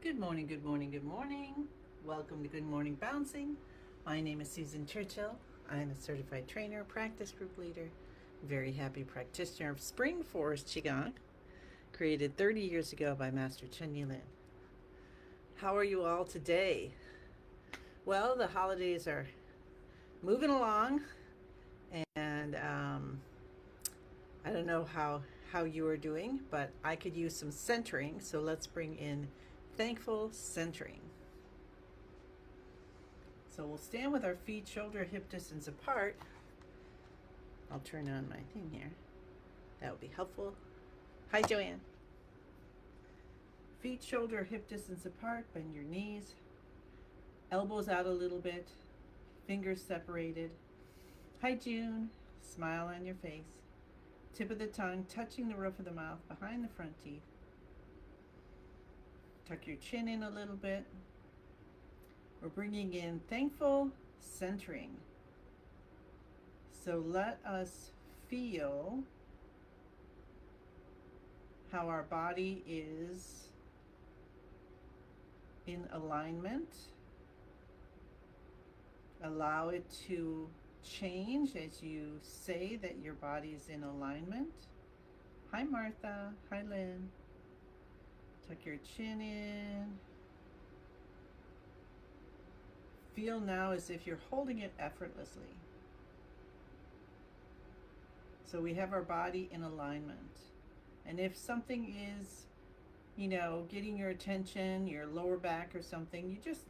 Good morning, good morning, good morning. Welcome to Good Morning Bouncing. My name is Susan Churchill. I am a certified trainer, practice group leader, very happy practitioner of Spring Forest Qigong, created 30 years ago by Master Chen Yilin. How are you all today? Well, the holidays are moving along, and I don't know how you are doing, but I could use some centering, so let's bring in thankful centering. So we'll stand with our feet shoulder hip distance apart. I'll turn on my thing here. That would be helpful. Hi, Joanne. Feet shoulder hip distance apart. Bend your knees. Elbows out a little bit. Fingers separated. Hi, June. Smile on your face. Tip of the tongue touching the roof of the mouth behind the front teeth. Tuck your chin in a little bit. We're bringing in thankful centering. So let us feel how our body is in alignment. Allow it to change as you say that your body is in alignment. Hi, Martha. Hi, Lynn. Tuck your chin in. Feel now as if you're holding it effortlessly. So we have our body in alignment. And if something is, getting your attention, your lower back or something, you just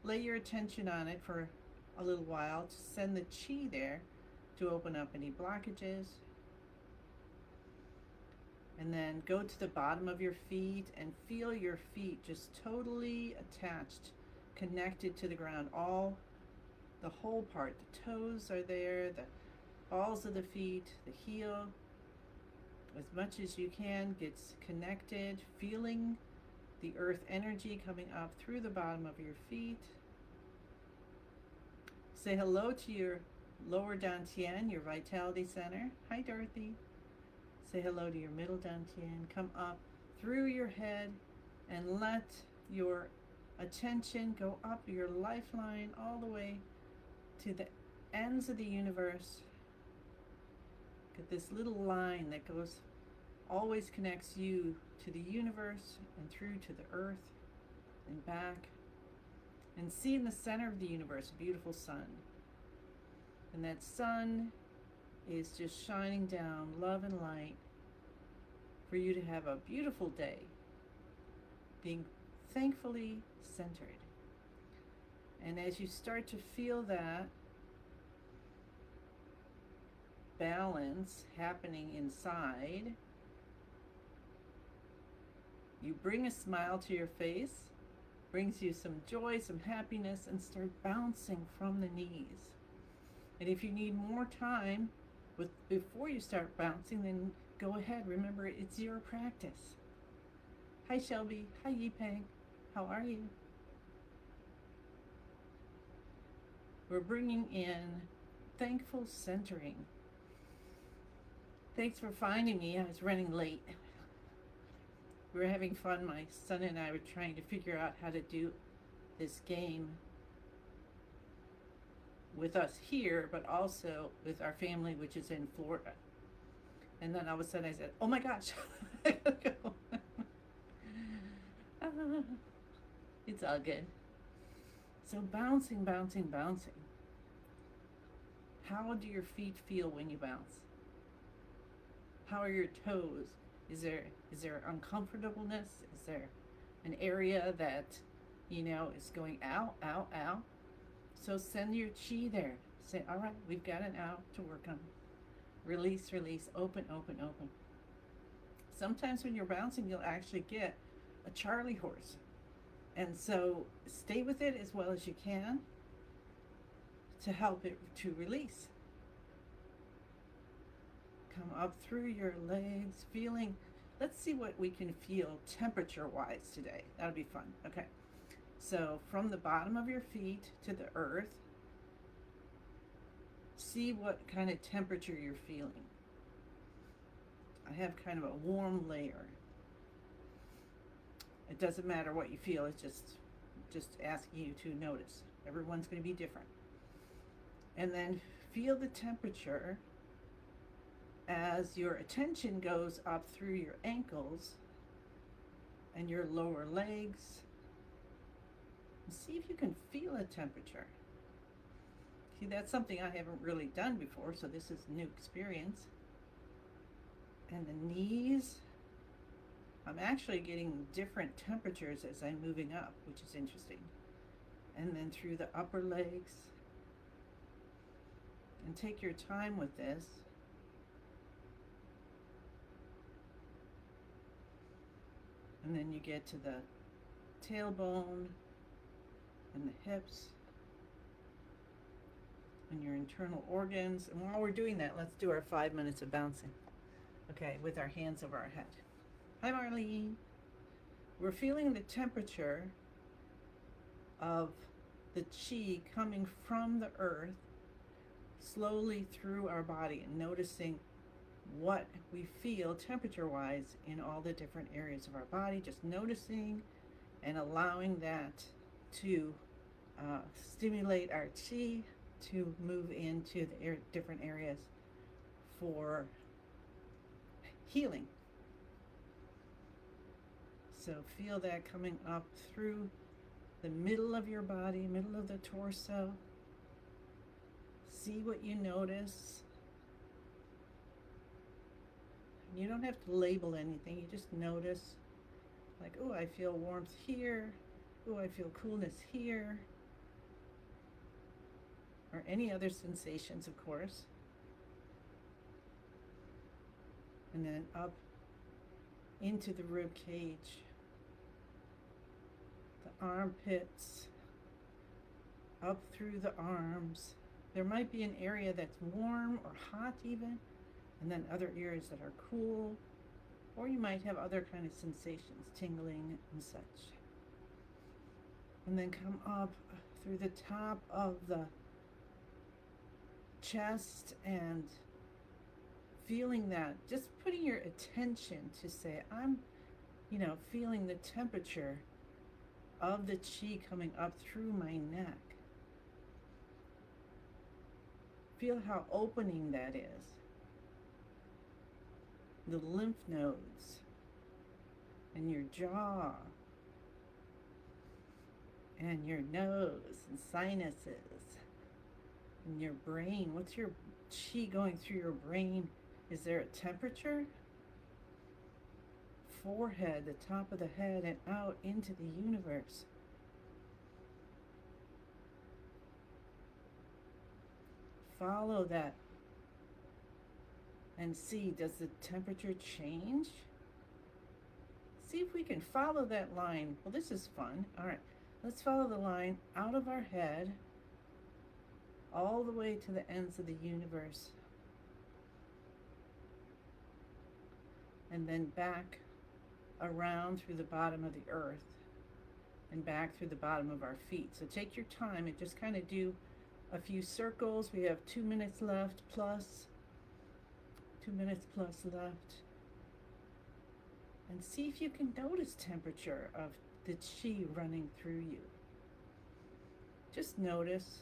lay your attention on it for a little while to send the chi there to open up any blockages. And then go to the bottom of your feet and feel your feet just totally attached, connected to the ground. The whole part, the toes are there, the balls of the feet, the heel, as much as you can, gets connected, feeling the earth energy coming up through the bottom of your feet. Say hello to your lower dantian, your vitality center. Hi, Dorothy. Say hello to your middle dantian. Come up through your head and let your attention go up your lifeline all the way to the ends of the universe. Get this little line that always connects you to the universe and through to the earth and back. And see in the center of the universe a beautiful sun. And that sun is just shining down love and light for you to have a beautiful day, being thankfully centered. And as you start to feel that balance happening inside, you bring a smile to your face, brings you some joy, some happiness, and start bouncing from the knees. And if you need more time before you start bouncing, then go ahead. Remember, it's your practice. Hi, Shelby. Hi, Yipeng. How are you? We're bringing in thankful centering. Thanks for finding me. I was running late. We were having fun. My son and I were trying to figure out how to do this game with us here, but also with our family, which is in Florida. And then all of a sudden I said, oh my gosh, I gotta go. It's all good. So bouncing, bouncing, bouncing. How do your feet feel when you bounce? How are your toes? Is there uncomfortableness? Is there an area that, is going ow, ow, ow? So send your chi there. Say, all right, we've got an ow to work on. Release, release, open, open, open. Sometimes when you're bouncing, you'll actually get a Charlie horse. And so stay with it as well as you can to help it to release. Come up through your legs, feeling, let's see what we can feel temperature-wise today. That'll be fun. Okay. So from the bottom of your feet to the earth, see what kind of temperature you're feeling. I have kind of a warm layer. It doesn't matter what you feel, it's just asking you to notice. Everyone's going to be different. And then feel the temperature as your attention goes up through your ankles and your lower legs. And see if you can feel a temperature. See, that's something I haven't really done before, so this is a new experience. And the knees, I'm actually getting different temperatures as I'm moving up, which is interesting. And then through the upper legs. And take your time with this. And then you get to the tailbone and the hips and your internal organs. And while we're doing that, let's do our 5 minutes of bouncing. Okay, with our hands over our head. Hi, Marlene. We're feeling the temperature of the chi coming from the earth slowly through our body and noticing what we feel temperature-wise in all the different areas of our body. Just noticing and allowing that to stimulate our chi to move into the different areas for healing. So feel that coming up through the middle of your body, middle of the torso. See what you notice. You don't have to label anything, you just notice, like, oh, I feel warmth here, oh, I feel coolness here, or any other sensations, of course. And then up into the rib cage, the armpits, up through the arms. There might be an area that's warm or hot even, and then other areas that are cool, or you might have other kind of sensations, tingling and such. And then come up through the top of the chest and feeling that, just putting your attention to say, I'm, feeling the temperature of the chi coming up through my neck. Feel how opening that is. The lymph nodes and your jaw and your nose and sinuses and your brain. What's your chi going through your brain? Is there a temperature? Forehead, the top of the head, and out into the universe. Follow that and see, does the temperature change? See if we can follow that line. Well, this is fun. All right, let's follow the line out of our head all the way to the ends of the universe. And then back around through the bottom of the earth and back through the bottom of our feet. So take your time and just kind of do a few circles. We have 2 minutes left plus. 2 minutes plus left. And see if you can notice temperature of the chi running through you. Just notice.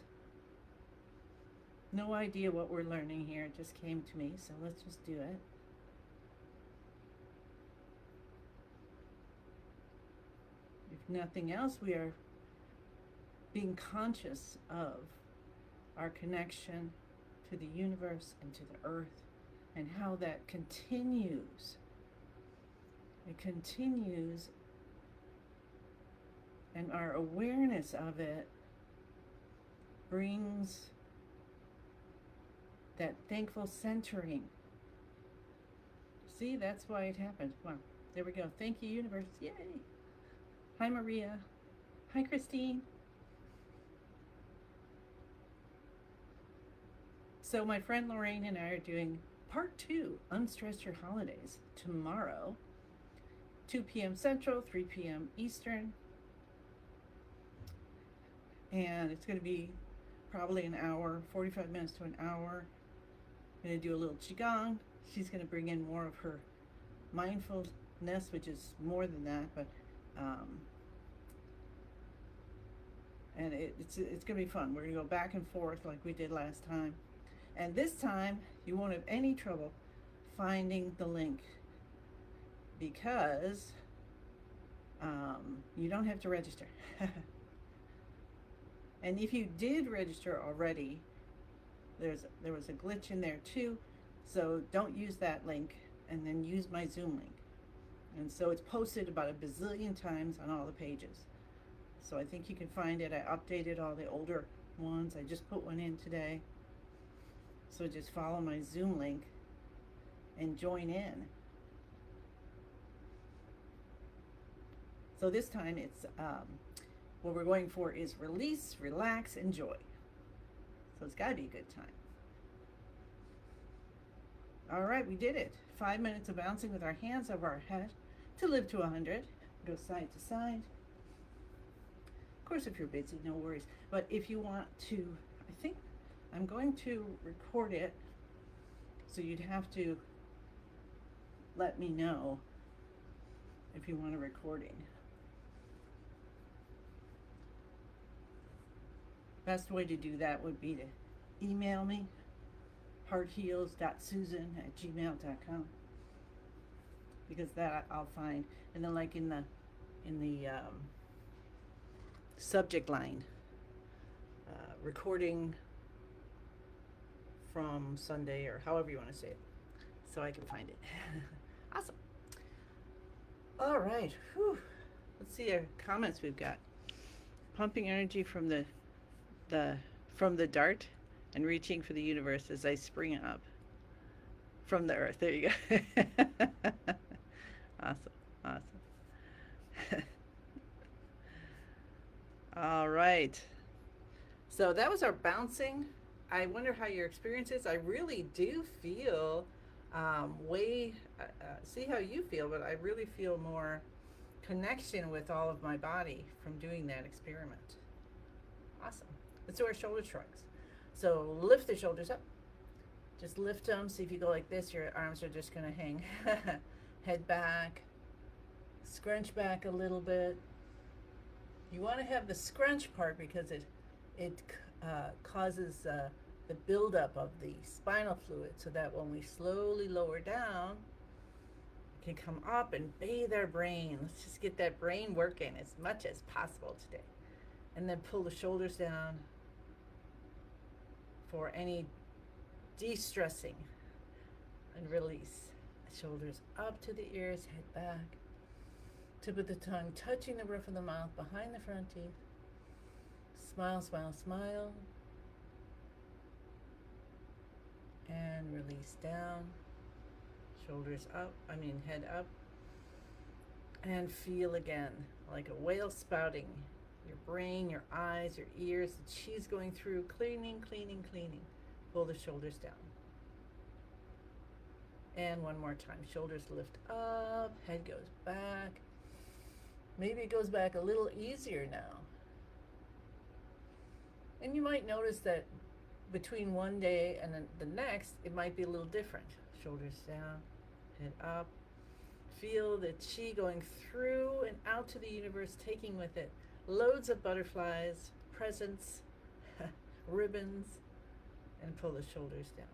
No idea what we're learning here. It just came to me, so let's just do it. If nothing else, we are being conscious of our connection to the universe and to the earth, and how that continues. It continues, and our awareness of it brings that thankful centering. See, that's why it happened. Wow, there we go. Thank you, universe. Yay. Hi, Maria. Hi, Christine. So my friend Lorraine and I are doing part 2, Unstress Your Holidays, tomorrow, 2 p.m. Central, 3 p.m. Eastern. And it's going to be probably an hour, 45 minutes to an hour. I'm going to do a little Qigong. She's going to bring in more of her mindfulness, which is more than that, but Um, and it's going to be fun. We're going to go back and forth like we did last time. And this time, you won't have any trouble finding the link because you don't have to register. And if you did register already, there was a glitch in there too. So don't use that link, and then use my Zoom link. And so it's posted about a bazillion times on all the pages. So I think you can find it. I updated all the older ones. I just put one in today. So just follow my Zoom link and join in. So this time it's what we're going for is release, relax, enjoy. So it's got to be a good time. All right, we did it. 5 minutes of bouncing with our hands over our head to live to 100. Go side to side. Of course, if you're busy, no worries. But if you want to, I think I'm going to record it. So you'd have to let me know if you want a recording. Best way to do that would be to email me, heartheals.susan@gmail.com, because that I'll find. And then like in the subject line, recording from Sunday, or however you want to say it, so I can find it. Awesome. All right. Whew. Let's see our comments we've got. Pumping energy from the dart and reaching for the universe as I spring up from the earth. There you go. Awesome. All right. So that was our bouncing. I wonder how your experience is. I really do feel see how you feel, but I really feel more connection with all of my body from doing that experiment. Awesome. Let's do our shoulder shrugs. So lift the shoulders up. Just lift them. See if you go like this, your arms are just going to hang. Head back. Scrunch back a little bit. You want to have the scrunch part because it causes the buildup of the spinal fluid, so that when we slowly lower down, we can come up and bathe our brain. Let's just get that brain working as much as possible today. And then pull the shoulders down for any de-stressing, and release. Shoulders up to the ears, head back. Tip of the tongue touching the roof of the mouth, behind the front teeth. Smile, smile, smile. And release down. Shoulders up, head up. And feel again, like a whale spouting. Your brain, your eyes, your ears, the cheese going through, cleaning. Pull the shoulders down. And one more time, shoulders lift up, head goes back. Maybe it goes back a little easier now. And you might notice that between one day and then the next, it might be a little different. Shoulders down, head up. Feel the chi going through and out to the universe, taking with it loads of butterflies, presents, ribbons, and pull the shoulders down.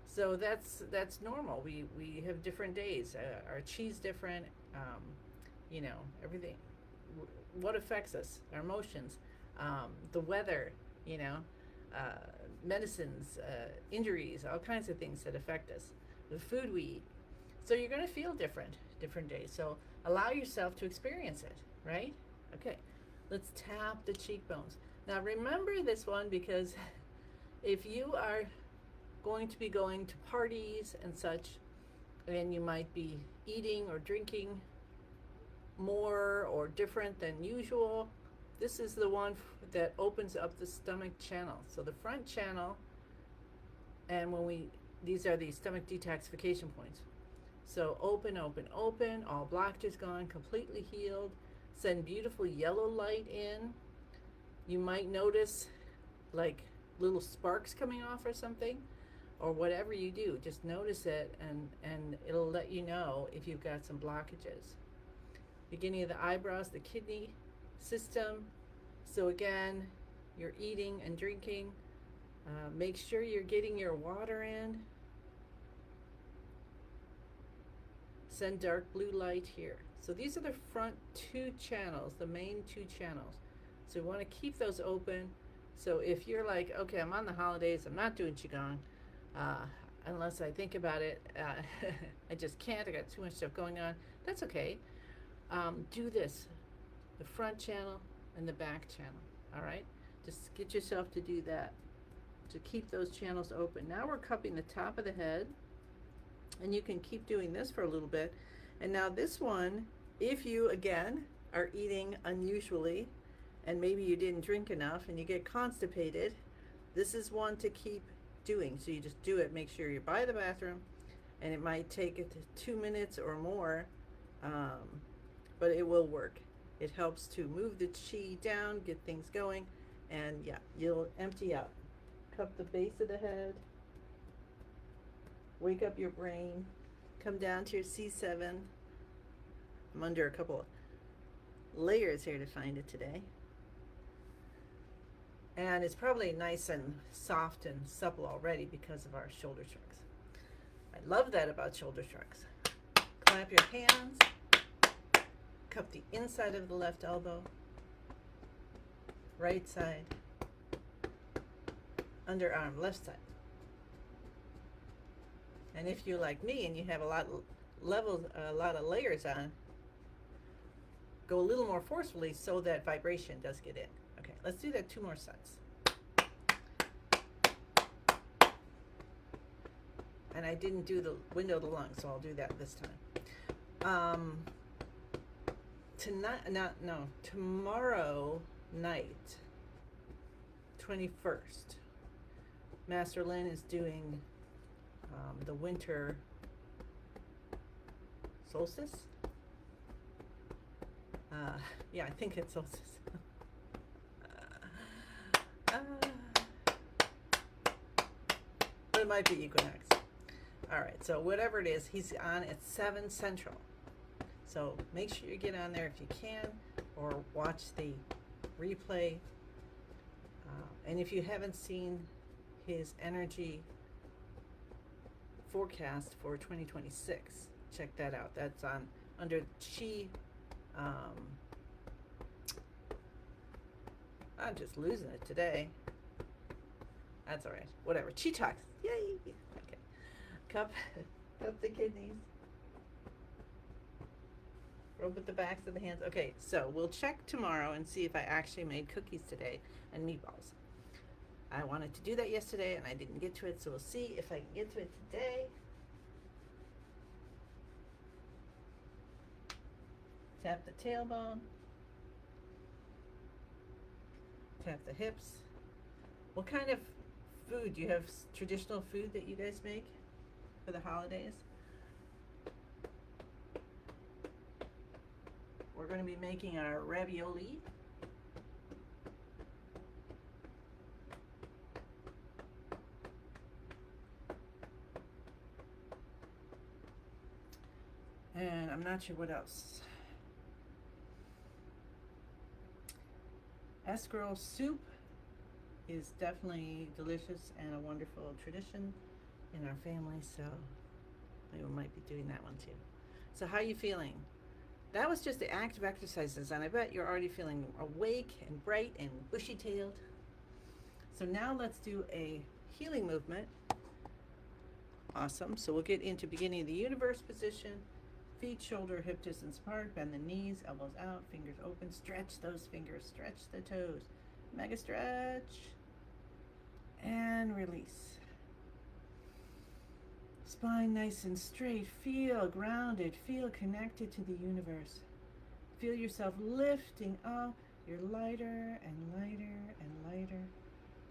So that's normal. We have different days. Our chi's different. Everything. What affects us? Our emotions, the weather. Medicines, injuries, all kinds of things that affect us. The food we eat. So you're going to feel different days. So allow yourself to experience it. Right? Okay. Let's tap the cheekbones. Now remember this one, because if you are going to be going to parties and such, and you might be eating or drinking more or different than usual, this is the one that opens up the stomach channel. So the front channel, and these are the stomach detoxification points. So open, all blockages gone, completely healed. Send beautiful yellow light in. You might notice like little sparks coming off or something. or whatever you do, just notice it, and it'll let you know if you've got some blockages. Beginning of the eyebrows, the kidney system. So again, you're eating and drinking. Make sure you're getting your water in. Send dark blue light here. So these are the front two channels, the main two channels. So we want to keep those open. So if you're like, okay, I'm on the holidays, I'm not doing Qigong, unless I think about it, I just can't, I got too much stuff going on, that's okay. Do this, the front channel and the back channel, all right? Just get yourself to do that, to keep those channels open. Now we're cupping the top of the head, and you can keep doing this for a little bit. And now this one, if you, again, are eating unusually, and maybe you didn't drink enough and you get constipated, this is one to keep doing. So you just do it, make sure you're by the bathroom, and it might take it 2 minutes or more, but it will work. It helps to move the chi down, get things going, and yeah, you'll empty out. Cup the base of the head, wake up your brain, come down to your C7. I'm under a couple of layers here to find it today. And it's probably nice and soft and supple already because of our shoulder shrugs. I love that about shoulder shrugs. Clap your hands, cup the inside of the left elbow, right side, underarm, left side. And if you're like me and you have a lot of layers on, go a little more forcefully so that vibration does get in. Okay, let's do that 2 more sets. And I didn't do the window of the lung, so I'll do that this time. Tomorrow night, 21st, Master Lin is doing the winter solstice. Yeah, I think it's solstice. But it might be equinox. All right, so whatever it is, he's on at 7 Central. So make sure you get on there if you can, or watch the replay. And if you haven't seen his energy forecast for 2026, check that out. That's on under Chi. I'm just losing it today. That's all right. Whatever. Chi Talks. Yay. Okay. Cup the kidneys. Rub with the backs of the hands. Okay, so we'll check tomorrow and see if I actually made cookies today and meatballs. I wanted to do that yesterday and I didn't get to it, so we'll see if I can get to it today. Tap the tailbone. Tap the hips. What kind of food? Do you have traditional food that you guys make for the holidays? We're going to be making our ravioli. And I'm not sure what else. Escarole soup is definitely delicious and a wonderful tradition in our family, so we might be doing that one too. So how are you feeling? That was just the active exercises, and I bet you're already feeling awake and bright and bushy-tailed. So now let's do a healing movement. Awesome. So we'll get into beginning of the universe position. Feet, shoulder, hip distance apart. Bend the knees, elbows out, fingers open. Stretch those fingers. Stretch the toes. Mega stretch. And release. Spine nice and straight. Feel grounded. Feel connected to the universe. Feel yourself lifting up. You're lighter and lighter and lighter.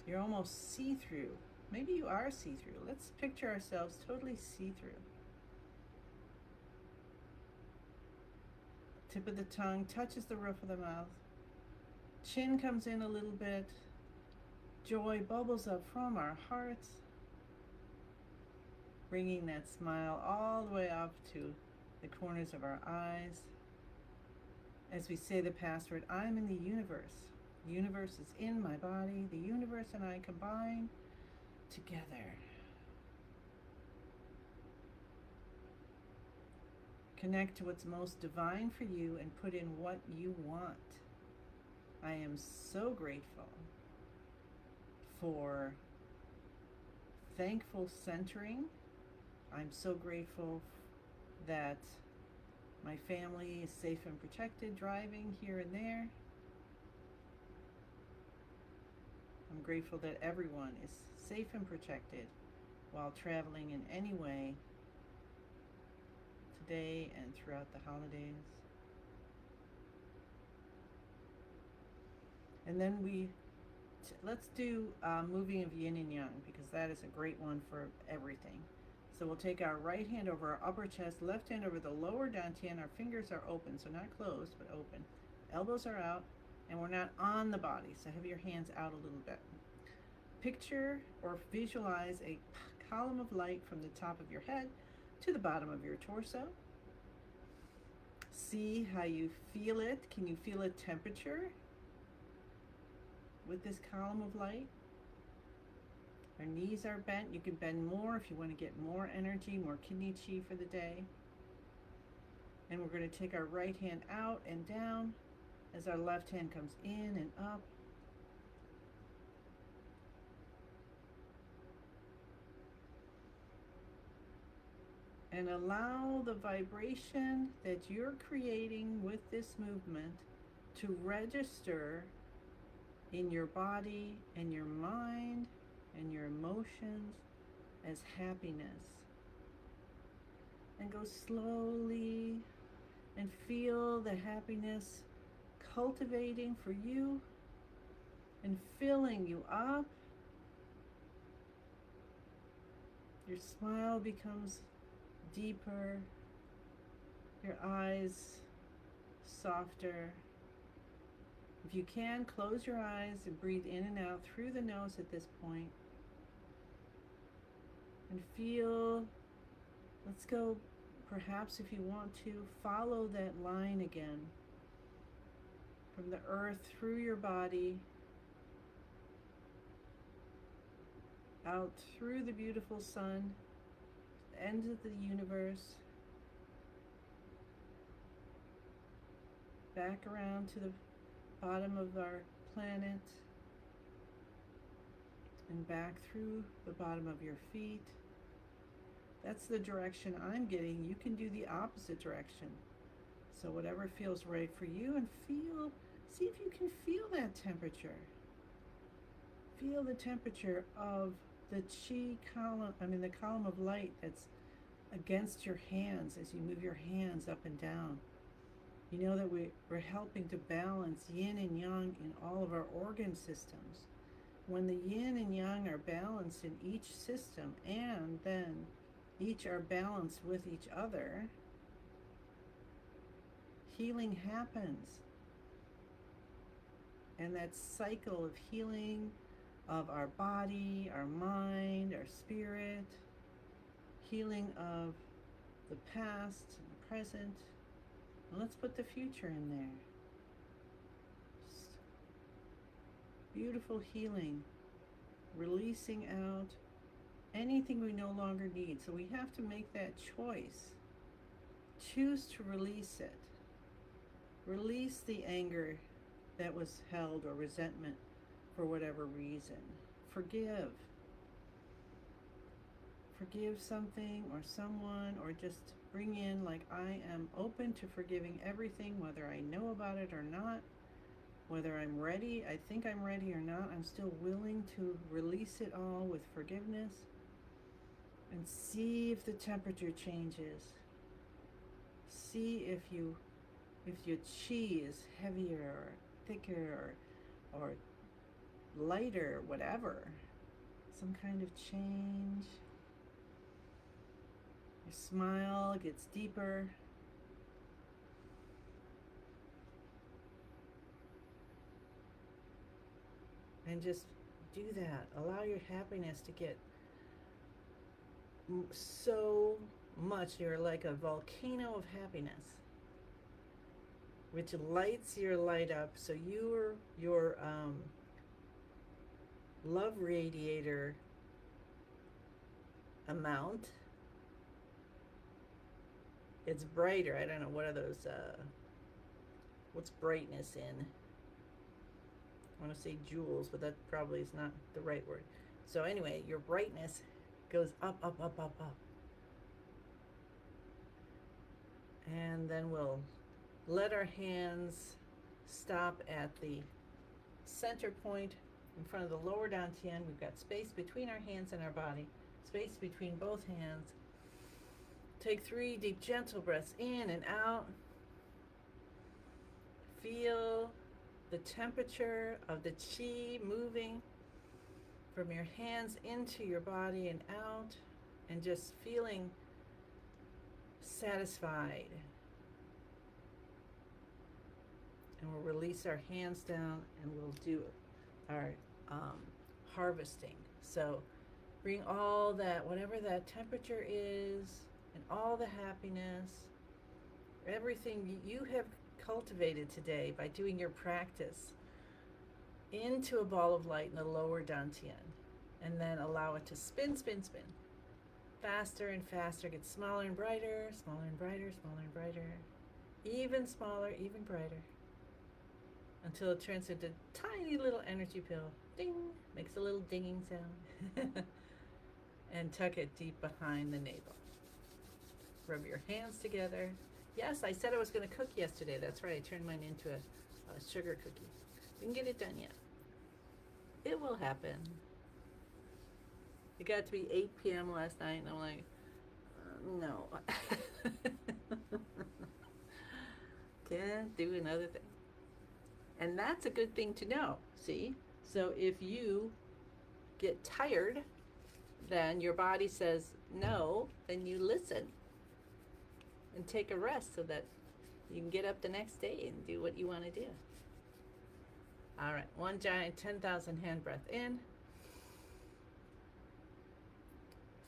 You're almost see-through. Maybe you are see-through. Let's picture ourselves totally see-through. Tip of the tongue touches the roof of the mouth. Chin comes in a little bit. Joy bubbles up from our hearts. bringing that smile all the way up to the corners of our eyes. As we say the password, I'm in the universe. The universe is in my body. The universe and I combine together. Connect to what's most divine for you and put in what you want. I am so grateful for thankful centering. I'm so grateful that my family is safe and protected driving here and there. I'm grateful that everyone is safe and protected while traveling in any way today and throughout the holidays. And then let's do moving of yin and yang, because that is a great one for everything. So we'll take our right hand over our upper chest, left hand over the lower dantian. Our fingers are open, so not closed, but open. Elbows are out, and we're not on the body, so have your hands out a little bit. Picture or visualize a column of light from the top of your head to the bottom of your torso. See how you feel it. Can you feel a temperature with this column of light? Our knees are bent. You can bend more if you want to get more energy, more kidney chi for the day. And we're going to take our right hand out and down as our left hand comes in and up. And allow the vibration that you're creating with this movement to register in your body and your mind and your emotions as happiness. And go slowly and feel the happiness cultivating for you and filling you up. Your smile becomes deeper, your eyes softer. If you can, close your eyes and breathe in and out through the nose at this point. And feel, let's go, perhaps if you want to, follow that line again from the earth through your body, out through the beautiful sun, end of the universe, back around to the bottom of our planet, and back through the bottom of your feet. That's the direction I'm getting. You can do the opposite direction. So whatever feels right for you, and feel, see if you can feel that temperature. Feel the temperature of the chi column, the column of light that's against your hands as you move your hands up and down. You know that we're helping to balance yin and yang in all of our organ systems. When the yin and yang are balanced in each system, and then each are balanced with each other, healing happens. And that cycle of healing of our body, our mind, our spirit, healing of the past and the present. And let's put the future in there. Just beautiful healing, releasing out anything we no longer need. So we have to make that choice. Choose to release it. Release the anger that was held, or resentment for whatever reason. Forgive. Forgive something or someone, or just bring in, like, I am open to forgiving everything, whether I know about it or not, whether I'm ready, I think I'm ready or not. I'm still willing to release it all with forgiveness, and see if the temperature changes. See if your chi is heavier or thicker or lighter, whatever. Some kind of change. Your smile gets deeper. And just do that. Allow your happiness to get so much. You're like a volcano of happiness, which lights your light up. So your love radiator amount, it's brighter. I don't know, what are those, what's brightness in? I want to say joules, but that probably is not the right word. So anyway, your brightness goes up, up, up, up, up. And then we'll let our hands stop at the center point in front of the lower dantian. We've got space between our hands and our body, space between both hands. Take 3 deep, gentle breaths in and out. Feel the temperature of the chi moving from your hands into your body and out, and just feeling satisfied. And we'll release our hands down and we'll do our harvesting. So bring all that, whatever that temperature is, and all the happiness, everything you have cultivated today by doing your practice, into a ball of light in the lower dantian, and then allow it to spin, spin, spin. Faster and faster, get smaller and brighter, smaller and brighter, smaller and brighter, even smaller, even brighter, until it turns into a tiny little energy pill. Ding! Makes a little dinging sound. And tuck it deep behind the navel. Rub your hands together. Yes, I said I was going to cook yesterday. That's right. I turned mine into a sugar cookie. Didn't get it done yet. It will happen. It got to be 8 p.m. last night, and I'm like, no. Can't do another thing. And that's a good thing to know, see? So if you get tired, then your body says no, then you listen and take a rest so that you can get up the next day and do what you want to do. All right, one giant 10,000 hand breath in.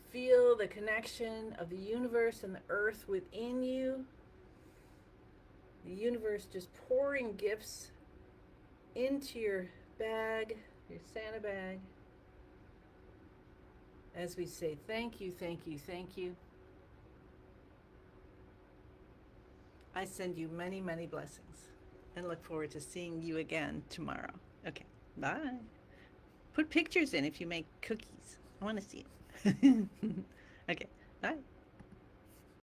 Feel the connection of the universe and the earth within you. The universe just pouring gifts into your bag, your Santa bag, as we say thank you, thank you, thank you. I send you many, many blessings and look forward to seeing you again tomorrow. Okay, bye. Put pictures in if you make cookies. I want to see them. Okay, bye.